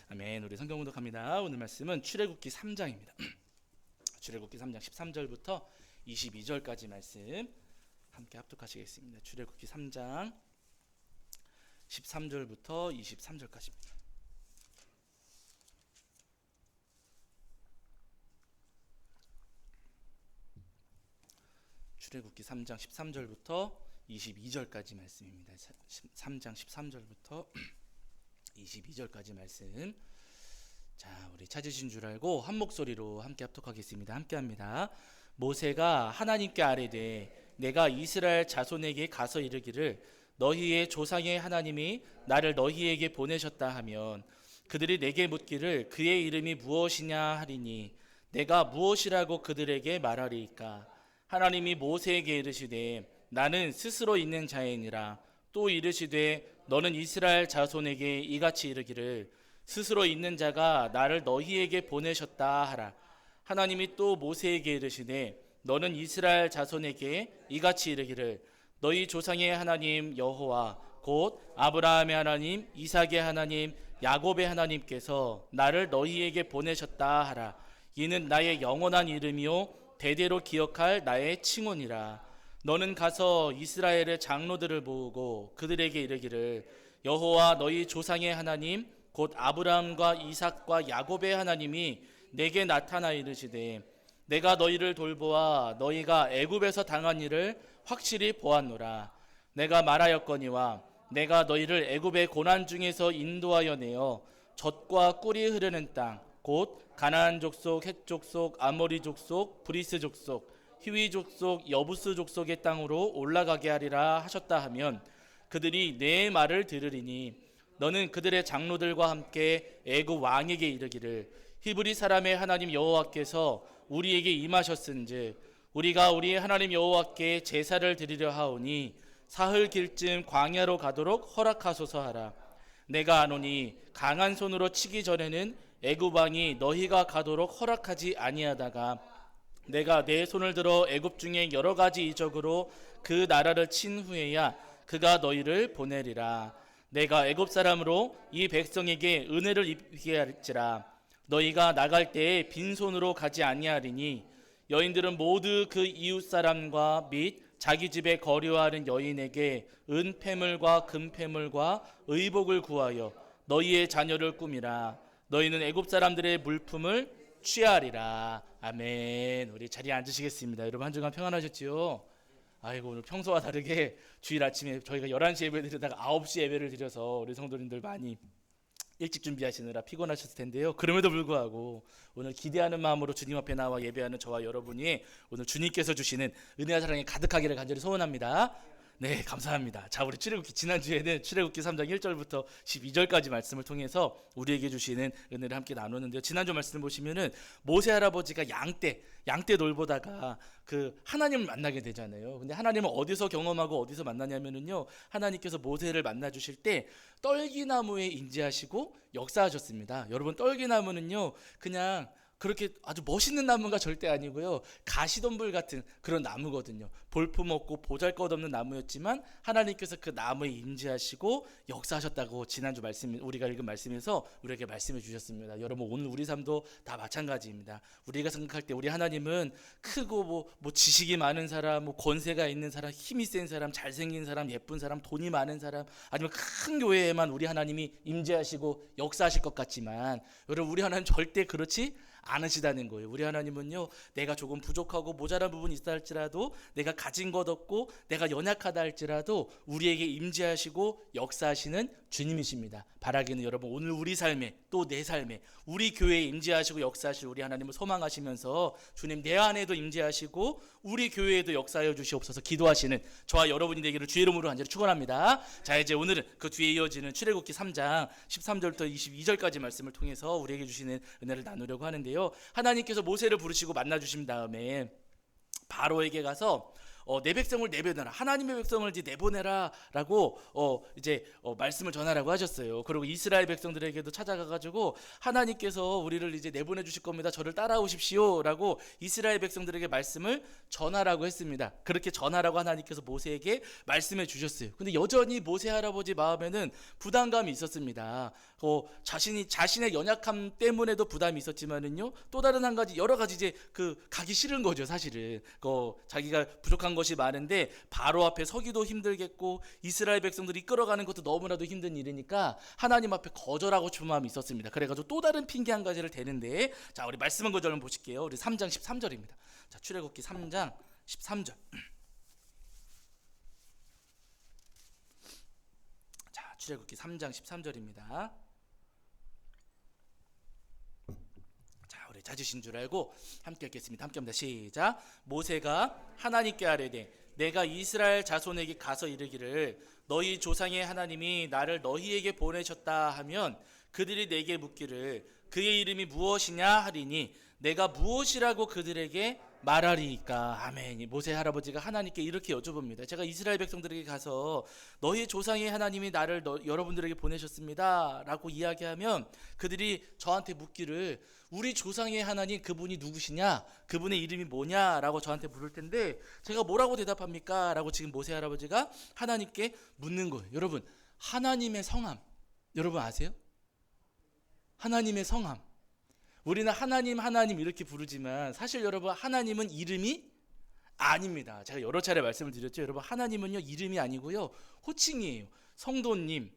아멘. 우리 성경 공독합니다. 오늘 말씀은 출애굽기 3장입니다. 출애굽기 3장 13절부터 22절까지 말씀 함께 합독하시겠습니다. 출애굽기 3장 13절부터 23절까지입니다. 출애굽기 3장 13절부터 22절까지 말씀입니다. 3장 13절부터 22절까지 말씀. 자, 우리 찾으신 줄 알고 한 목소리로 함께 합독하겠습니다. 함께합니다. 모세가 하나님께 아뢰되 내가 이스라엘 자손에게 가서 이르기를 너희의 조상의 하나님이 나를 너희에게 보내셨다 하면 그들이 내게 묻기를 그의 이름이 무엇이냐 하리니 내가 무엇이라고 그들에게 말하리이까. 하나님이 모세에게 이르시되 나는 스스로 있는 자이니라. 또 이르시되 너는 이스라엘 자손에게 이같이 이르기를 스스로 있는 자가 나를 너희에게 보내셨다 하라. 하나님이 또 모세에게 이르시되 너는 이스라엘 자손에게 이같이 이르기를 너희 조상의 하나님 여호와 곧 아브라함의 하나님 이삭의 하나님 야곱의 하나님께서 나를 너희에게 보내셨다 하라. 이는 나의 영원한 이름이요 대대로 기억할 나의 칭호니라. 너는 가서 이스라엘의 장로들을 모으고 그들에게 이르기를 여호와 너희 조상의 하나님 곧 아브라함과 이삭과 야곱의 하나님이 내게 나타나 이르시되 내가 너희를 돌보아 너희가 애굽에서 당한 일을 확실히 보았노라. 내가 말하였거니와 내가 너희를 애굽의 고난 중에서 인도하여 내어 젖과 꿀이 흐르는 땅 곧 가나안 족속, 헷 족속, 아모리 족속, 브리스 족속, 히위 족속, 여부스 족속의 땅으로 올라가게 하리라 하셨다 하면 그들이 내 말을 들으리니 너는 그들의 장로들과 함께 애굽 왕에게 이르기를 히브리 사람의 하나님 여호와께서 우리에게 임하셨은즉 우리가 우리 하나님 여호와께 제사를 드리려 하오니 사흘 길쯤 광야로 가도록 허락하소서 하라. 내가 아노니 강한 손으로 치기 전에는 애굽 왕이 너희가 가도록 허락하지 아니하다가 내가 내 손을 들어 애굽 중에 여러 가지 이적으로 그 나라를 친 후에야 그가 너희를 보내리라. 내가 애굽 사람으로 이 백성에게 은혜를 입히게 할지라. 너희가 나갈 때에 빈손으로 가지 아니하리니 여인들은 모두 그 이웃 사람과 및 자기 집에 거류하는 여인에게 은폐물과 금폐물과 의복을 구하여 너희의 자녀를 꾸미라. 너희는 애굽 사람들의 물품을 취하리라. 아멘. 우리 자리에 앉으시겠습니다. 여러분 한 주간 평안하셨지요? 아이고, 오늘 평소와 다르게 주일 아침에 저희가 11시 예배 드리다가 9시 예배를 드려서 우리 성도님들 많이 일찍 준비하시느라 피곤하셨을 텐데요. 그럼에도 불구하고 오늘 기대하는 마음으로 주님 앞에 나와 예배하는 저와 여러분이 오늘 주님께서 주시는 은혜와 사랑이 가득하기를 간절히 소원합니다. 네, 감사합니다. 자, 우리 출애굽기 지난주에는 출애굽기 3장 1절부터 12절까지 말씀을 통해서 우리에게 주시는 은혜를 함께 나누는데요. 지난주 말씀을 보시면은 모세 할아버지가 양떼 돌보다가 그 하나님을 만나게 되잖아요. 근데 하나님은 어디서 경험하고 어디서 만나냐면은요. 하나님께서 모세를 만나 주실 때 떨기나무에 인지하시고 역사하셨습니다. 여러분, 떨기나무는요. 그냥 그렇게 아주 멋있는 나무가 절대 아니고요. 가시덤불 같은 그런 나무거든요. 볼품없고 보잘것없는 나무였지만 하나님께서 그 나무에 임재하시고 역사하셨다고 지난주 말씀 우리가 읽은 말씀에서 우리에게 말씀해 주셨습니다. 여러분, 오늘 우리 삶도 다 마찬가지입니다. 우리가 생각할 때 우리 하나님은 크고 뭐 지식이 많은 사람, 뭐 권세가 있는 사람, 힘이 센 사람, 잘생긴 사람, 예쁜 사람, 돈이 많은 사람, 아니면 큰 교회에만 우리 하나님이 임재하시고 역사하실 것 같지만 여러분, 우리 하나님 절대 그렇지 않으시다는 거예요. 우리 하나님은요, 내가 조금 부족하고 모자란 부분이 있다 할지라도, 내가 가진 것 없고 내가 연약하다 할지라도 우리에게 임재하시고 역사하시는 주님이십니다. 바라기는 여러분, 오늘 우리 삶에 또 내 삶에 우리 교회에 임재하시고 역사하실 우리 하나님을 소망하시면서 주님 내 안에도 임재하시고 우리 교회에도 역사하여 주시옵소서 기도하시는 저와 여러분이 되기를 주의 이름으로 간절히 축원합니다. 자, 이제 오늘은 그 뒤에 이어지는 출애굽기 3장 13절부터 22절까지 말씀을 통해서 우리에게 주시는 은혜를 나누려고 하는데요. 하나님께서 모세를 부르시고 만나 주신 다음에 바로에게 가서 내 백성을 내보내라. 하나님의 백성을 이제 내보내라라고 말씀을 전하라고 하셨어요. 그리고 이스라엘 백성들에게도 찾아가가지고 하나님께서 우리를 이제 내보내 주실 겁니다. 저를 따라오십시오라고 이스라엘 백성들에게 말씀을 전하라고 했습니다. 그렇게 전하라고 하나님께서 모세에게 말씀해 주셨어요. 근데 여전히 모세 할아버지 마음에는 부담감이 있었습니다. 자신의 연약함 때문에도 부담이 있었지만은요, 또 다른 한 가지, 여러 가지 이제 가기 싫은 거죠, 사실은. 자기가 부족한 것이 많은데 바로 앞에 서기도 힘들겠고 이스라엘 백성들이 이끌어가는 것도 너무나도 힘든 일이니까 하나님 앞에 거절하고 싶은 마음이 있었습니다. 그래가지고 또 다른 핑계 한 가지를 대는데, 자, 우리 말씀한 거 좀 보실게요. 우리 3장 13절입니다. 자, 출애굽기 3장 13절. 자, 출애굽기 3장 13절입니다. 우리 찾으신 줄 알고 함께 읽겠습니다. 함께 합니다. 시작. 모세가 하나님께 아뢰되 내가 이스라엘 자손에게 가서 이르기를 너희 조상의 하나님이 나를 너희에게 보내셨다 하면 그들이 내게 묻기를 그의 이름이 무엇이냐 하리니 내가 무엇이라고 그들에게 말하리이까. 아멘. 모세 할아버지가 하나님께 이렇게 여쭤봅니다. 제가 이스라엘 백성들에게 가서 너희 조상의 하나님이 나를 여러분들에게 보내셨습니다 라고 이야기하면 그들이 저한테 묻기를 우리 조상의 하나님 그분이 누구시냐, 그분의 이름이 뭐냐 라고 저한테 물을 텐데 제가 뭐라고 대답합니까? 라고 지금 모세 할아버지가 하나님께 묻는 거예요. 여러분, 하나님의 성함 여러분 아세요? 하나님의 성함, 우리는 하나님 이렇게 부르지만 사실 여러분 하나님은 이름이 아닙니다. 제가 여러 차례 말씀을 드렸죠. 여러분, 하나님은요 이름이 아니고요 호칭이에요. 성도님,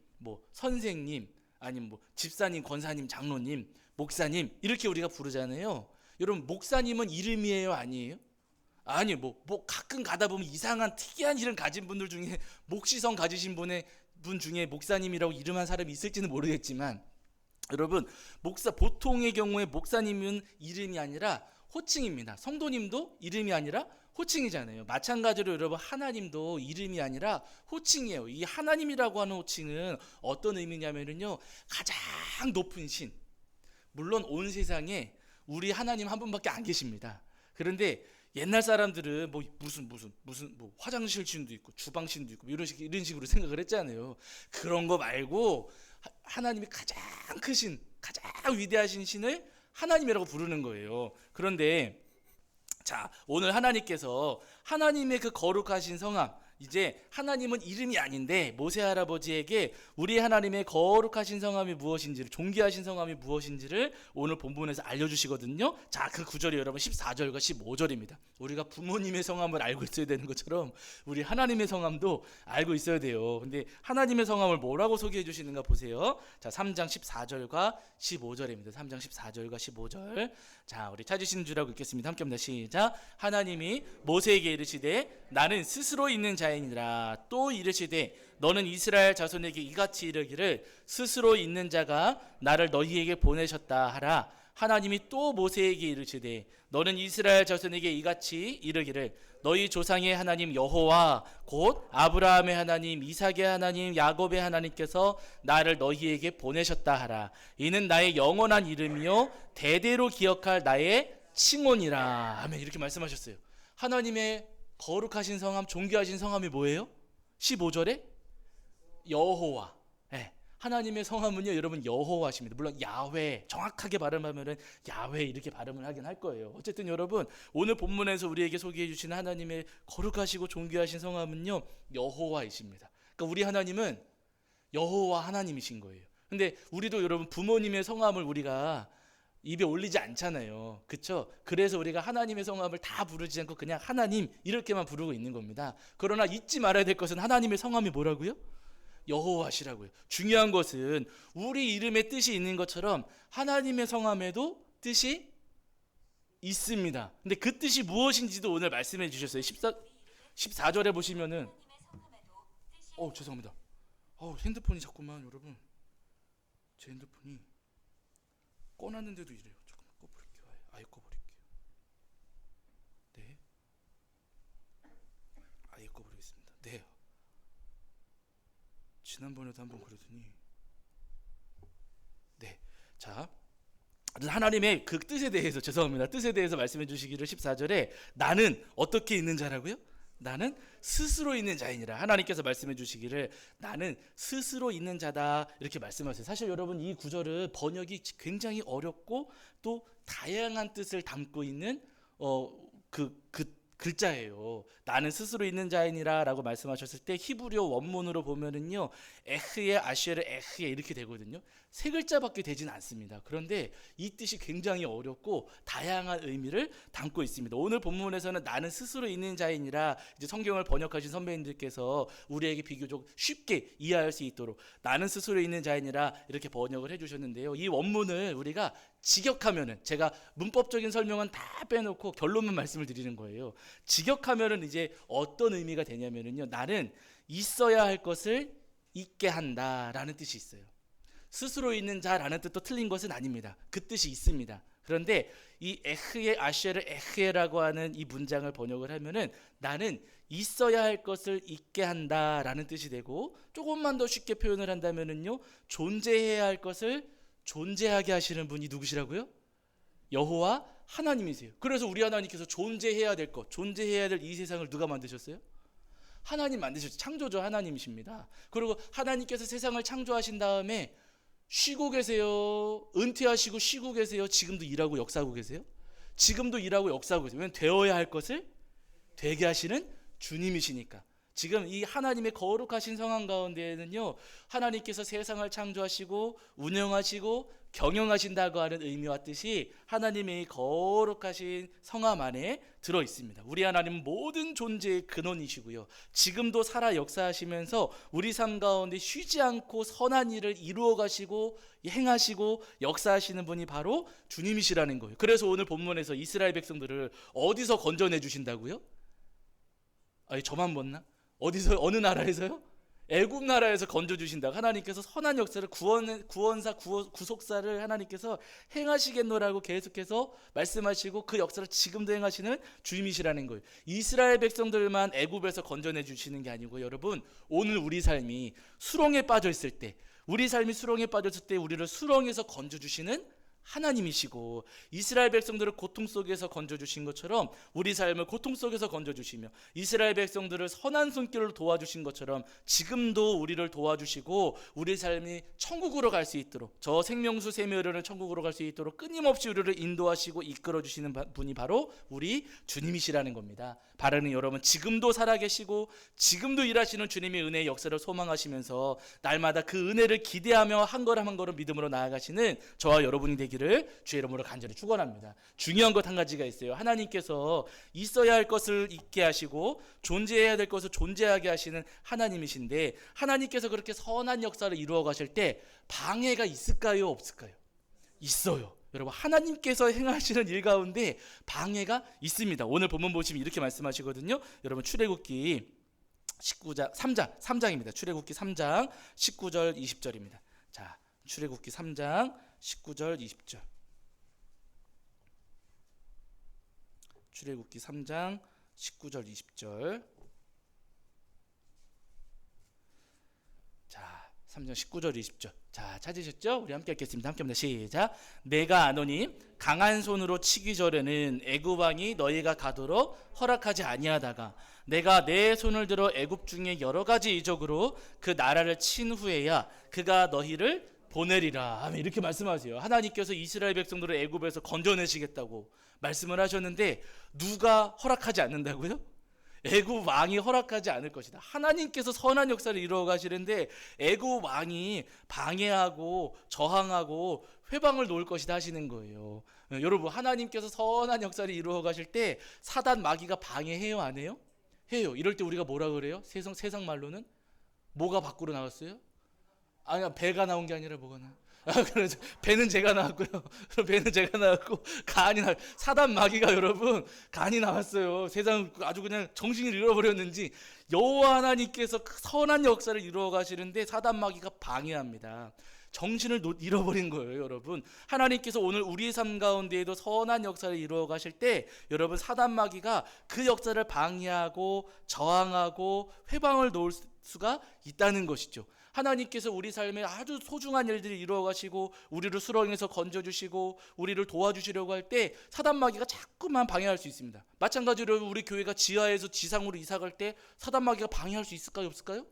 선생님, 아니면 집사님, 권사님, 장로님, 목사님 이렇게 우리가 부르잖아요. 여러분, 목사님은 이름이에요, 아니에요? 아니, 가끔 가다 보면 이상한 특이한 이름 가진 분들 중에 목시성 가지신 분 중에 목사님이라고 이름한 사람이 있을지는 모르겠지만, 여러분, 보통의 경우에 목사님은 이름이 아니라 호칭입니다. 성도님도 이름이 아니라 호칭이잖아요. 마찬가지로 여러분, 하나님도 이름이 아니라 호칭이에요. 이 하나님이라고 하는 호칭은 어떤 의미냐면요, 가장 높은 신. 물론 온 세상에 우리 하나님 한 분밖에 안 계십니다. 그런데 옛날 사람들은 무슨 화장실 신도 있고 주방 신도 있고 이런 식으로 생각을 했잖아요. 그런 거 말고 하나님이 가장 크신, 가장 위대하신 신을 하나님이라고 부르는 거예요. 그런데 자, 오늘 하나님께서 하나님의 그 거룩하신 성함, 이제 하나님은 이름이 아닌데 모세 할아버지에게 우리 하나님의 거룩하신 성함이 무엇인지를, 존귀하신 성함이 무엇인지를 오늘 본문에서 알려주시거든요. 자, 그 구절이 여러분 14절과 15절입니다. 우리가 부모님의 성함을 알고 있어야 되는 것처럼 우리 하나님의 성함도 알고 있어야 돼요. 근데 하나님의 성함을 뭐라고 소개해 주시는가 보세요. 자, 3장 14절과 15절입니다. 3장 14절과 15절. 자, 우리 찾으시는 줄 알고 읽겠습니다. 함께 합니다. 시작. 하나님이 모세에게 이르시되 나는 스스로 있는 자이니라. 또 이르시되 너는 이스라엘 자손에게 이같이 이르기를 스스로 있는 자가 나를 너희에게 보내셨다 하라. 하나님이 또 모세에게 이르시되 너는 이스라엘 자손에게 이같이 이르기를 너희 조상의 하나님 여호와 곧 아브라함의 하나님, 이삭의 하나님, 야곱의 하나님께서 나를 너희에게 보내셨다 하라. 이는 나의 영원한 이름이요 대대로 기억할 나의 칭혼이라. 아멘. 이렇게 말씀하셨어요. 하나님의 거룩하신 성함, 존귀하신 성함이 뭐예요? 15절에 여호와. 네. 하나님의 성함은요 여러분 여호와십니다. 물론 야훼, 정확하게 발음하면은 야훼 이렇게 발음을 하긴 할 거예요. 어쨌든 여러분, 오늘 본문에서 우리에게 소개해 주시는 하나님의 거룩하시고 존귀하신 성함은요 여호와이십니다. 그러니까 우리 하나님은 여호와 하나님이신 거예요. 근데 우리도 여러분 부모님의 성함을 우리가 입에 올리지 않잖아요. 그렇죠? 그래서 우리가 하나님의 성함을 다 부르지 않고 그냥 하나님 이렇게만 부르고 있는 겁니다. 그러나 잊지 말아야 될 것은 하나님의 성함이 뭐라고요? 여호와시라고요. 중요한 것은 우리 이름에 뜻이 있는 것처럼 하나님의 성함에도 뜻이 있습니다. 근데 그 뜻이 무엇인지도 오늘 말씀해 주셨어요. 14절에 보시면은 죄송합니다. 핸드폰이 자꾸만 여러분, 제 핸드폰이 꺼놨는데도 이래요. 잠깐만 꺼버릴게요. 아예 꺼버릴게요. 네, 아예 꺼버리겠습니다. 네, 지난번에도 한번 그러더니 네, 자, 하나님의 그 뜻에 대해서, 죄송합니다, 뜻에 대해서 말씀해 주시기를 14절에 나는 어떻게 있는 자라고요? 나는 스스로 있는 자이니라. 하나님께서 말씀해 주시기를 나는 스스로 있는 자다 이렇게 말씀하세요. 사실 여러분 이 구절은 번역이 굉장히 어렵고 또 다양한 뜻을 담고 있는 그 글자예요. 나는 스스로 있는 자이니라 라고 말씀하셨을 때 히브리어 원문으로 보면은요 에흐에 아쉐르 에흐에 이렇게 되거든요. 세 글자밖에 되진 않습니다. 그런데 이 뜻이 굉장히 어렵고 다양한 의미를 담고 있습니다. 오늘 본문에서는 나는 스스로 있는 자이니라 이제 성경을 번역하신 선배님들께서 우리에게 비교적 쉽게 이해할 수 있도록 나는 스스로 있는 자이니라 이렇게 번역을 해주셨는데요. 이 원문을 우리가 직역하면은 제가 문법적인 설명은 다 빼놓고 결론만 말씀을 드리는 거예요. 직역하면은 이제 어떤 의미가 되냐면은요. 나는 있어야 할 것을 있게 한다라는 뜻이 있어요. 스스로 있는 자라는 뜻도 틀린 것은 아닙니다. 그 뜻이 있습니다. 그런데 이 에흐에 아쉐르 에흐에라고 하는 이 문장을 번역을 하면은 나는 있어야 할 것을 있게 한다라는 뜻이 되고 조금만 더 쉽게 표현을 한다면은요. 존재해야 할 것을 존재하게 하시는 분이 누구시라고요? 여호와 하나님이세요. 그래서 우리 하나님께서 존재해야 될 것, 존재해야 될 이 세상을 누가 만드셨어요? 하나님 만드셨죠. 창조주 하나님이십니다. 그리고 하나님께서 세상을 창조하신 다음에 쉬고 계세요? 은퇴하시고 쉬고 계세요? 지금도 일하고 역사하고 계세요? 지금도 일하고 역사하고 계세요. 왜냐하면 되어야 할 것을 되게 하시는 주님이시니까. 지금 이 하나님의 거룩하신 성황 가운데에는요 하나님께서 세상을 창조하시고 운영하시고 경영하신다고 하는 의미와 뜻이 하나님의 거룩하신 성함 안에 들어 있습니다. 우리 하나님은 모든 존재의 근원이시고요 지금도 살아 역사하시면서 우리 삶 가운데 쉬지 않고 선한 일을 이루어 가시고 행하시고 역사하시는 분이 바로 주님이시라는 거예요. 그래서 오늘 본문에서 이스라엘 백성들을 어디서 건져내 주신다고요? 아니 저만 봤나? 어디서 어느 나라에서요? 애굽 나라에서 건져 주신다. 하나님께서 선한 역사를 구원사 구속사를 하나님께서 행하시겠노라고 계속해서 말씀하시고 그 역사를 지금도 행하시는 주님이시라는 거예요. 이스라엘 백성들만 애굽에서 건져내 주시는 게 아니고 여러분 오늘 우리 삶이 수렁에 빠져 있을 때 우리 삶이 수렁에 빠졌을 때 우리를 수렁에서 건져 주시는 하나님이시고 이스라엘 백성들을 고통 속에서 건져주신 것처럼 우리 삶을 고통 속에서 건져주시며 이스라엘 백성들을 선한 손길로 도와주신 것처럼 지금도 우리를 도와주시고 우리 삶이 천국으로 갈 수 있도록 저 생명수 샘이 천국으로 갈 수 있도록 끊임없이 우리를 인도하시고 이끌어주시는 분이 바로 우리 주님이시라는 겁니다. 바라는 여러분 지금도 살아계시고 지금도 일하시는 주님의 은혜의 역사를 소망하시면서 날마다 그 은혜를 기대하며 한 걸음 한 걸음 믿음으로 나아가시는 저와 여러분이 되기를 주의 이름으로 간절히 축원합니다. 중요한 것 한 가지가 있어요. 하나님께서 있어야 할 것을 있게 하시고 존재해야 될 것을 존재하게 하시는 하나님이신데 하나님께서 그렇게 선한 역사를 이루어 가실 때 방해가 있을까요? 없을까요? 있어요. 여러분 하나님께서 행하시는 일 가운데 방해가 있습니다. 오늘 본문 보시면 이렇게 말씀하시거든요. 여러분 출애굽기 3장입니다. 출애굽기 3장 19절 20절입니다. 자, 출애굽기 3장 19절 20절. 출애굽기 3장 19절 20절. 자, 3장 19절 20절. 자, 찾으셨죠? 우리 함께 읽겠습니다. 함께 합니다. 시작. 내가 아노니 강한 손으로 치기 전에는 애굽 왕이 너희가 가도록 허락하지 아니하다가 내가 내 손을 들어 애굽 중에 여러 가지 이적으로 그 나라를 친 후에야 그가 너희를 보내리라. 아멘. 이렇게 말씀하세요. 하나님께서 이스라엘 백성들을 애굽에서 건져내시겠다고 말씀을 하셨는데 누가 허락하지 않는다고요? 애굽 왕이 허락하지 않을 것이다. 하나님께서 선한 역사를 이루어 가시는데 애굽 왕이 방해하고 저항하고 회방을 놓을 것이다 하시는 거예요. 여러분 하나님께서 선한 역사를 이루어 가실 때 사단 마귀가 방해해요 안 해요? 해요. 이럴 때 우리가 뭐라 그래요? 세상 말로는 뭐가 밖으로 나왔어요? 아니 배가 나온 게 아니라 뭐가 나? 그래서 배는 제가 나왔고요. 배는 제가 나왔고 간이 사단 마귀가 여러분 간이 나왔어요. 세상 아주 그냥 정신을 잃어버렸는지 여호와 하나님께서 선한 역사를 이루어 가시는데 사단 마귀가 방해합니다. 정신을 잃어버린 거예요, 여러분. 하나님께서 오늘 우리의 삶 가운데에도 선한 역사를 이루어 가실 때 여러분 사단 마귀가 그 역사를 방해하고 저항하고 회방을 놓을 수가 있다는 것이죠. 하나님께서 우리 삶에 아주 소중한 일들을 이루어 가시고 우리를 수렁에서 건져 주시고 우리를 도와주시려고 할 때 사단 마귀가 자꾸만 방해할 수 있습니다. 마찬가지로 우리 교회가 지하에서 지상으로 이사 갈 때 사단 마귀가 방해할 수 있을까요, 없을까요?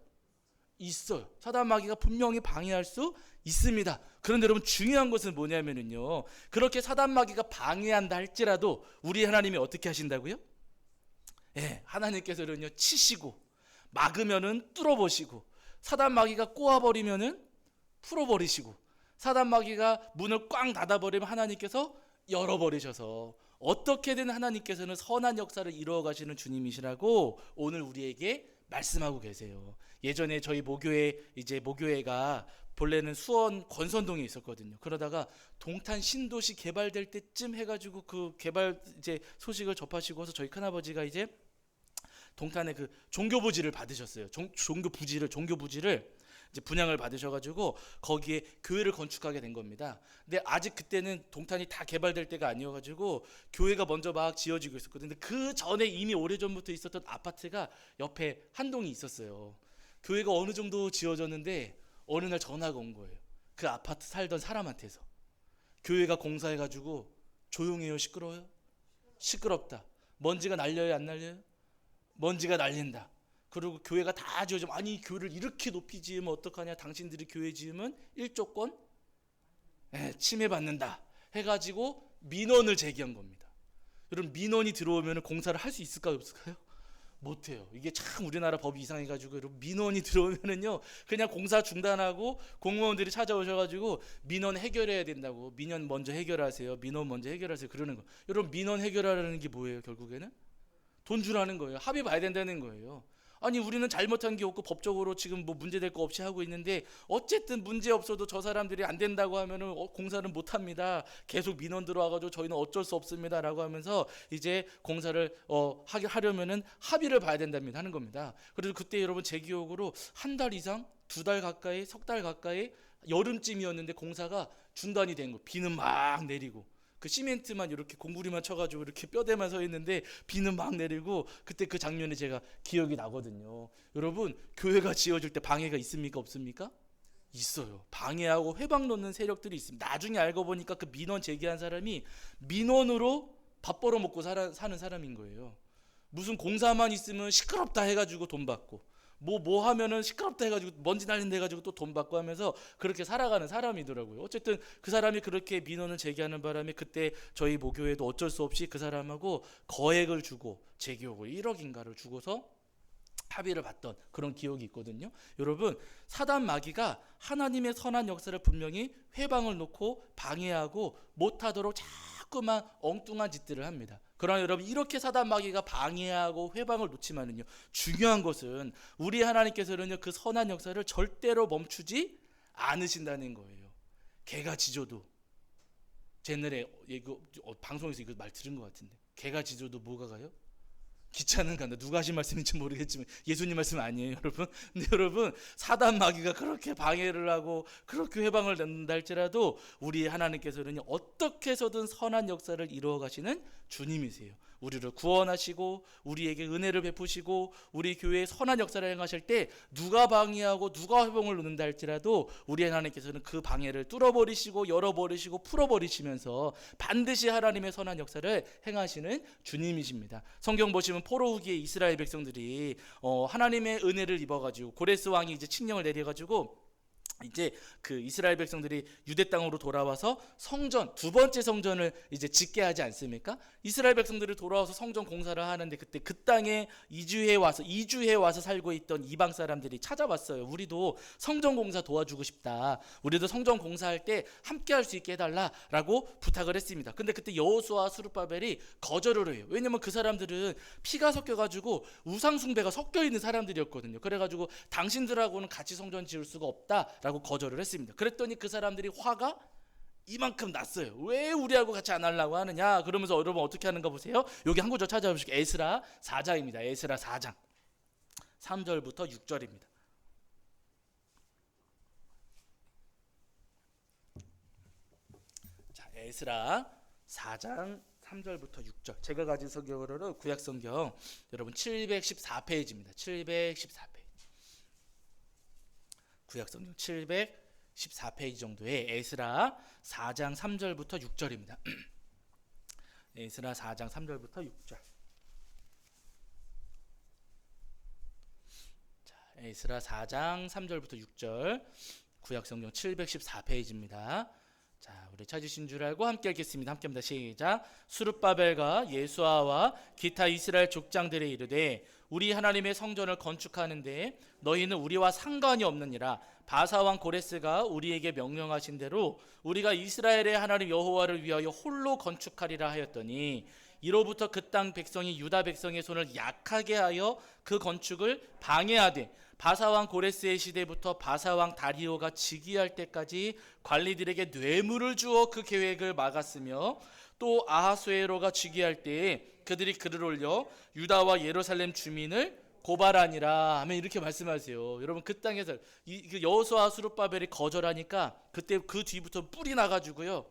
있어요. 사단 마귀가 분명히 방해할 수 있습니다. 그런데 여러분 중요한 것은 뭐냐면요, 그렇게 사단 마귀가 방해한다 할지라도 우리 하나님이 어떻게 하신다고요? 예, 하나님께서는요 치시고 막으면은 뚫어보시고 사단 마귀가 꼬아버리면은 풀어버리시고 사단 마귀가 문을 꽝 닫아버리면 하나님께서 열어버리셔서 어떻게든 하나님께서는 선한 역사를 이루어 가시는 주님이시라고 오늘 우리에게 말씀하고 계세요. 예전에 저희 모교회가 본래는 수원 권선동에 있었거든요. 그러다가 동탄 신도시 개발될 때쯤 해가지고 그 개발 소식을 접하시고서 저희 큰아버지가 동탄에 그 종교부지를 받으셨어요. 종교부지를 이제 분양을 받으셔가지고 거기에 교회를 건축하게 된 겁니다. 근데 아직 그때는 동탄이 다 개발될 때가 아니어가지고 교회가 먼저 막 지어지고 있었거든요. 근데 그 전에 이미 오래전부터 있었던 아파트가 옆에 한 동이 있었어요. 교회가 어느 정도 지어졌는데 어느 날 전화가 온 거예요. 그 아파트 살던 사람한테서 교회가 공사해가지고 조용해요, 시끄러워요? 시끄럽다. 먼지가 날려요, 안 날려요? 먼지가 날린다. 그리고 교회가 다 지어지면 아니 교회를 이렇게 높이 지으면 어떡하냐, 당신들이 교회 지으면 일조권 침해받는다 해가지고 민원을 제기한 겁니다. 여러분 민원이 들어오면 공사를 할 수 있을까요, 없을까요? 못해요. 이게 참 우리나라 법이 이상해가지고 여러분 민원이 들어오면은요 그냥 공사 중단하고 공무원들이 찾아오셔가지고 민원 해결해야 된다고, 민원 먼저 해결하세요, 민원 먼저 해결하세요 그러는 거. 여러분 민원 해결하라는 게 뭐예요? 결국에는 돈 주라는 거예요. 합의 봐야 된다는 거예요. 아니 우리는 잘못한 게 없고 법적으로 지금 뭐 문제될 거 없이 하고 있는데 어쨌든 문제 없어도 저 사람들이 안 된다고 하면은 공사를 못 합니다. 계속 민원 들어와가지고 저희는 어쩔 수 없습니다라고 하면서 이제 공사를 하려면은 합의를 봐야 된답니다 하는 겁니다. 그래서 그때 여러분 제 기억으로 한 달 이상, 2달 가까이, 3달 가까이 여름쯤이었는데 공사가 중단이 된 거. 비는 막 내리고. 그 시멘트만 이렇게 공구리만 쳐가지고 이렇게 뼈대만 서 있는데 비는 막 내리고 그때 그 장면이 제가 기억이 나거든요. 여러분 교회가 지어질 때 방해가 있습니까, 없습니까? 있어요. 방해하고 회방 놓는 세력들이 있습니다. 나중에 알고 보니까 그 민원 제기한 사람이 민원으로 밥 벌어먹고 사는 사람인 거예요. 무슨 공사만 있으면 시끄럽다 해가지고 돈 받고 뭐 하면은 시끄럽다 해가지고 먼지 날린다 해가지고 또 돈 받고 하면서 그렇게 살아가는 사람이더라고요. 어쨌든 그 사람이 그렇게 민원을 제기하는 바람에 그때 저희 모교회도 어쩔 수 없이 그 사람하고 거액을 주고 제 기억으로 1억인가를 주고서 합의를 봤던 그런 기억이 있거든요. 여러분 사단 마귀가 하나님의 선한 역사를 분명히 회방을 놓고 방해하고 못하도록 자꾸만 엉뚱한 짓들을 합니다. 그러나 여러분 이렇게 사단 마귀가 방해하고 회방을 놓지만은요 중요한 것은 우리 하나님께서는요 그 선한 역사를 절대로 멈추지 않으신다는 거예요. 개가 짖어도, 제 옛날에 이거 방송에서 이거 말 들은 것 같은데, 개가 짖어도 뭐가 가요? 기차는 간다. 누가 하신 말씀인지 모르겠지만 예수님 말씀 아니에요, 여러분. 근데 여러분 사단 마귀가 그렇게 방해를 하고 그렇게 회방을 낳는다 할지라도 우리 하나님께서는 어떻게 해서든 선한 역사를 이루어 가시는 주님이세요. 우리를 구원하시고 우리에게 은혜를 베푸시고 우리 교회에 선한 역사를 행하실 때 누가 방해하고 누가 회방을 놓는다 할지라도 우리 하나님께서는 그 방해를 뚫어버리시고 열어버리시고 풀어버리시면서 반드시 하나님의 선한 역사를 행하시는 주님이십니다. 성경 보시면 포로 후기에 이스라엘 백성들이 하나님의 은혜를 입어가지고 고레스 왕이 이제 칙령을 내려가지고 이제 그 이스라엘 백성들이 유대 땅으로 돌아와서 성전, 두 번째 성전을 이제 짓게 하지 않습니까? 이스라엘 백성들이 돌아와서 성전 공사를 하는데 그때 그 땅에 이주해 와서 살고 있던 이방 사람들이 찾아왔어요. 우리도 성전 공사 도와주고 싶다. 우리도 성전 공사할 때 함께 할 수 있게 해달라라고 부탁을 했습니다. 근데 그때 여호수아와 스룹바벨이 거절을 해요. 왜냐면 그 사람들은 피가 섞여가지고 우상 숭배가 섞여 있는 사람들이었거든요. 그래가지고 당신들하고는 같이 성전 지을 수가 없다 라고 거절을 했습니다. 그랬더니 그 사람들이 화가 이만큼 났어요. 왜 우리하고 같이 안 하려고 하느냐. 그러면서 여러분 어떻게 하는가 보세요. 여기 한 구절 찾아보시고 에스라 4장입니다. 에스라 4장 3절부터 6절입니다. 자, 에스라 4장 3절부터 6절. 제가 가진 성경으로는 구약성경 여러분 714페이지입니다. 714페이지. 구약성경 714페이지 정도의 에스라 4장 3절부터 6절입니다. 에스라 4장 3절부터 6절. 자, 에스라 4장 3절부터 6절. 구약성경 714페이지입니다. 자, 우리 찾으신 줄 알고 함께 읽겠습니다. 함께 합니다. 시작. 수룹바벨과 예수아와 기타 이스라엘 족장들의 이르되 우리 하나님의 성전을 건축하는데 너희는 우리와 상관이 없느니라. 바사 왕 고레스가 우리에게 명령하신 대로 우리가 이스라엘의 하나님 여호와를 위하여 홀로 건축하리라 하였더니 이로부터 그 땅 백성이 유다 백성의 손을 약하게 하여 그 건축을 방해하되 바사왕 고레스의 시대부터 바사왕 다리오가 즉위할 때까지 관리들에게 뇌물을 주어 그 계획을 막았으며 또 아하수에로가 즉위할 때에 그들이 글을 올려 유다와 예루살렘 주민을 고발하니라 하면 이렇게 말씀하세요. 여러분 그 땅에서 여호수아 수룹바벨이 거절하니까 그때 그 뒤부터 뿔이 나가지고요.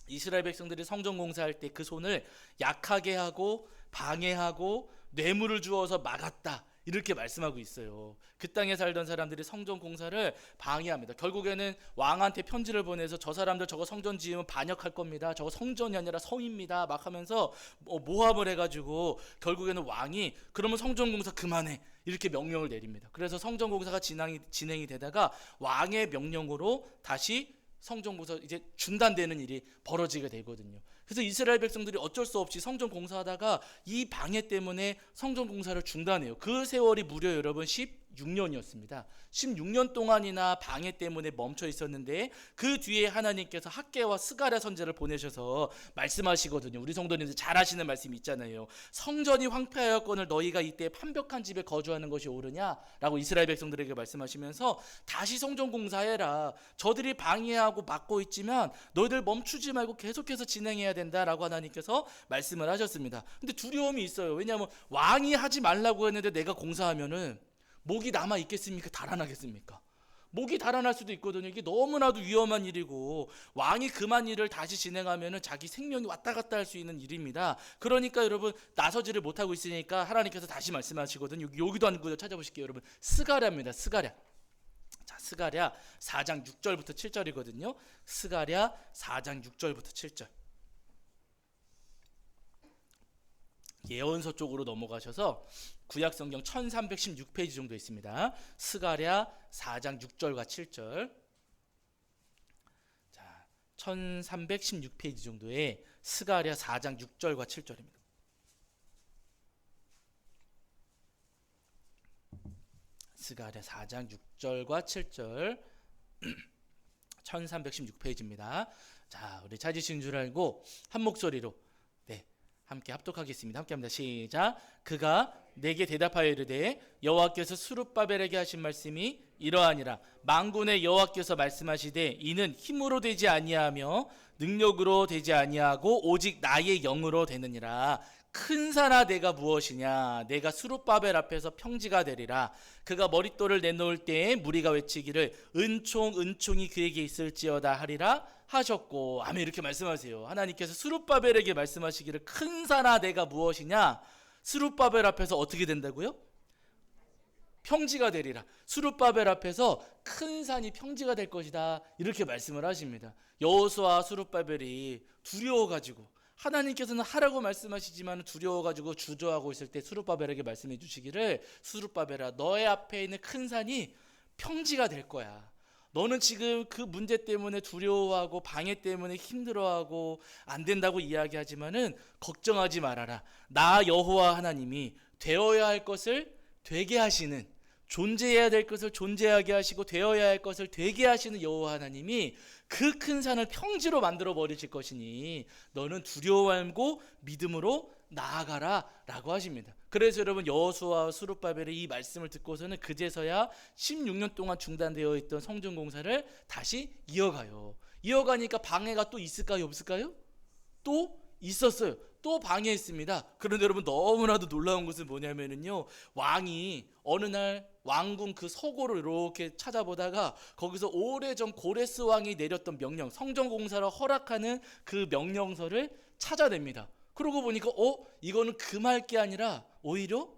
이스라엘 백성들이 성전 공사할 때 그 손을 약하게 하고 방해하고 뇌물을 주어서 막았다. 이렇게 말씀하고 있어요. 그 땅에 살던 사람들이 성전 공사를 방해합니다. 결국에는 왕한테 편지를 보내서 저 사람들 저거 성전 지으면 반역할 겁니다. 저거 성전이 아니라 성입니다. 막 하면서 모함을 해가지고 결국에는 왕이 그러면 성전 공사 그만해 이렇게 명령을 내립니다. 그래서 성전 공사가 진행이 되다가 왕의 명령으로 다시 성전 공사 이제 중단되는 일이 벌어지게 되거든요. 그래서 이스라엘 백성들이 어쩔 수 없이 성전 공사하다가 이 방해 때문에 성전 공사를 중단해요. 그 세월이 무려 여러분 16년이었습니다. 16년 동안이나 방해 때문에 멈춰 있었는데 그 뒤에 하나님께서 학개와 스가랴 선지자를 보내셔서 말씀하시거든요. 우리 성도님들 잘 아시는 말씀이 있잖아요. 성전이 황폐하였거늘 너희가 이때 판벽한 집에 거주하는 것이 옳으냐라고 이스라엘 백성들에게 말씀하시면서 다시 성전 공사해라. 저들이 방해하고 막고 있지만 너희들 멈추지 말고 계속해서 진행해야 된다라고 하나님께서 말씀을 하셨습니다. 근데 두려움이 있어요. 왜냐하면 왕이 하지 말라고 했는데 내가 공사하면은 목이 남아 있겠습니까? 달아나겠습니까? 목이 달아날 수도 있거든요. 이게 너무나도 위험한 일이고 왕이 그만 일을 다시 진행하면은 자기 생명이 왔다 갔다 할 수 있는 일입니다. 그러니까 여러분 나서지를 못하고 있으니까 하나님께서 다시 말씀하시거든요. 여기도 한 구절 찾아보실게요. 여러분 스가랴입니다. 스가랴. 자, 스가랴 4장 6절부터 7절이거든요. 스가랴 4장 6절부터 7절. 예언서 쪽으로 넘어가셔서 구약성경 1316페이지 정도 있습니다. 스가랴 4장 6절과 7절. 자, 1316페이지 정도의 스가랴 4장 6절과 7절입니다. 스가랴 4장 6절과 7절. 1316페이지입니다. 자, 우리 찾으신 줄 알고 한 목소리로 함께 합독하겠습니다. 함께 합니다. 시작. 그가 내게 대답하여 이르되 여호와께서 수룹바벨에게 하신 말씀이 이러하니라. 만군의 여호와께서 말씀하시되 이는 힘으로 되지 아니하며 능력으로 되지 아니하고 오직 나의 영으로 되느니라. 큰 산아 내가 무엇이냐. 내가 수룹바벨 앞에서 평지가 되리라. 그가 머릿돌을 내놓을 때에 무리가 외치기를 은총이 그에게 있을지어다 하리라 하셨고. 아멘. 이렇게 말씀하세요. 하나님께서 수룹바벨에게 말씀하시기를 큰 산아 내가 무엇이냐. 수룹바벨 앞에서 어떻게 된다고요? 평지가 되리라. 수룹바벨 앞에서 큰 산이 평지가 될 것이다. 이렇게 말씀을 하십니다. 여호수아 수룹바벨이 두려워가지고 하나님께서는 하라고 말씀하시지만 두려워가지고 주저하고 있을 때 수룹바벨에게 말씀해 주시기를 수룹바벨아 너의 앞에 있는 큰 산이 평지가 될 거야. 너는 지금 그 문제 때문에 두려워하고 방해 때문에 힘들어하고 안 된다고 이야기하지만은 걱정하지 말아라. 나 여호와 하나님이 되어야 할 것을 되게 하시는, 존재해야 될 것을 존재하게 하시고 되어야 할 것을 되게 하시는 여호와 하나님이 그 큰 산을 평지로 만들어 버리실 것이니 너는 두려워 말고 믿음으로 나아가라 라고 하십니다. 그래서 여러분 여호수아와 수룹바벨의 이 말씀을 듣고서는 그제서야 16년 동안 중단되어 있던 성전 공사를 다시 이어가니까 방해가 또 있을까요? 없을까요? 또 있었어요. 또 방해했습니다. 그런데 여러분 너무나도 놀라운 것은 뭐냐면요, 왕이 어느 날 왕궁 그 서고를 이렇게 찾아보다가 거기서 오래전 고레스 왕이 내렸던 명령, 성전 공사를 허락하는 그 명령서를 찾아냅니다. 그러고 보니까 이거는 금할 게 아니라 오히려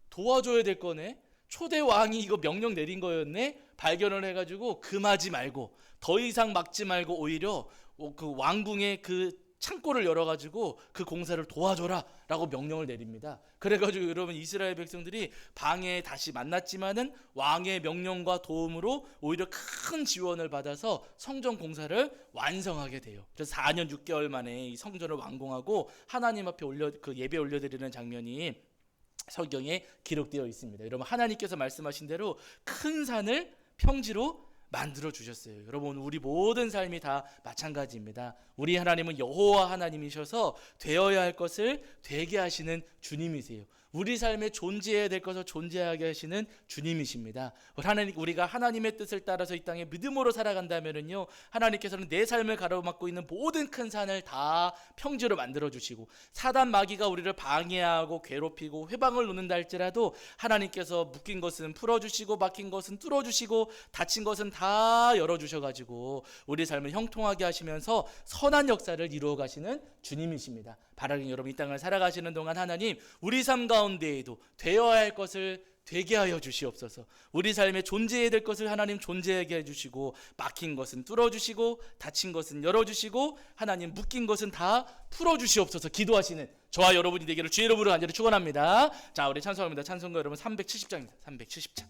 도와줘야 될 거네. 초대 왕이 이거 명령 내린 거였네. 발견을 해가지고 금하지 말고 더 이상 막지 말고 오히려 그 왕궁의 그 창고를 열어가지고 그 공사를 도와줘라 라고 명령을 내립니다. 그래가지고 여러분 이스라엘 백성들이 방해에 다시 만났지만은 왕의 명령과 도움으로 오히려 큰 지원을 받아서 성전 공사를 완성하게 돼요. 그래서 4년 6개월 만에 이 성전을 완공하고 하나님 앞에 예배 올려드리는 장면이 성경에 기록되어 있습니다. 여러분 하나님께서 말씀하신 대로 큰 산을 평지로 만들어 주셨어요. 여러분 우리 모든 삶이 다 마찬가지입니다. 우리 하나님은 여호와 하나님이셔서 되어야 할 것을 되게 하시는 주님이세요. 우리 삶에 존재해야 될 것을 존재하게 하시는 주님이십니다. 우리가 하나님의 뜻을 따라서 이 땅에 믿음으로 살아간다면요, 하나님께서는 내 삶을 가로막고 있는 모든 큰 산을 다 평지로 만들어 주시고, 사단 마귀가 우리를 방해하고 괴롭히고 회방을 놓는다 할지라도 하나님께서 묶인 것은 풀어주시고 막힌 것은 뚫어주시고 닫힌 것은 다 열어주셔가지고 우리 삶을 형통하게 하시면서 선한 역사를 이루어 가시는 주님이십니다. 바라긴 여러분 이 땅을 살아가시는 동안 하나님 우리 삶 가운데에도 되어야 할 것을 되게 하여 주시옵소서. 우리 삶에 존재해야 될 것을 하나님 존재하게 해주시고, 막힌 것은 뚫어주시고 닫힌 것은 열어주시고 하나님 묶인 것은 다 풀어주시옵소서 기도하시는 저와 여러분이 되기를 주의 이름으로 간절히 축원합니다. 자, 우리 찬송합니다. 찬송가 여러분 370장입니다. 370장.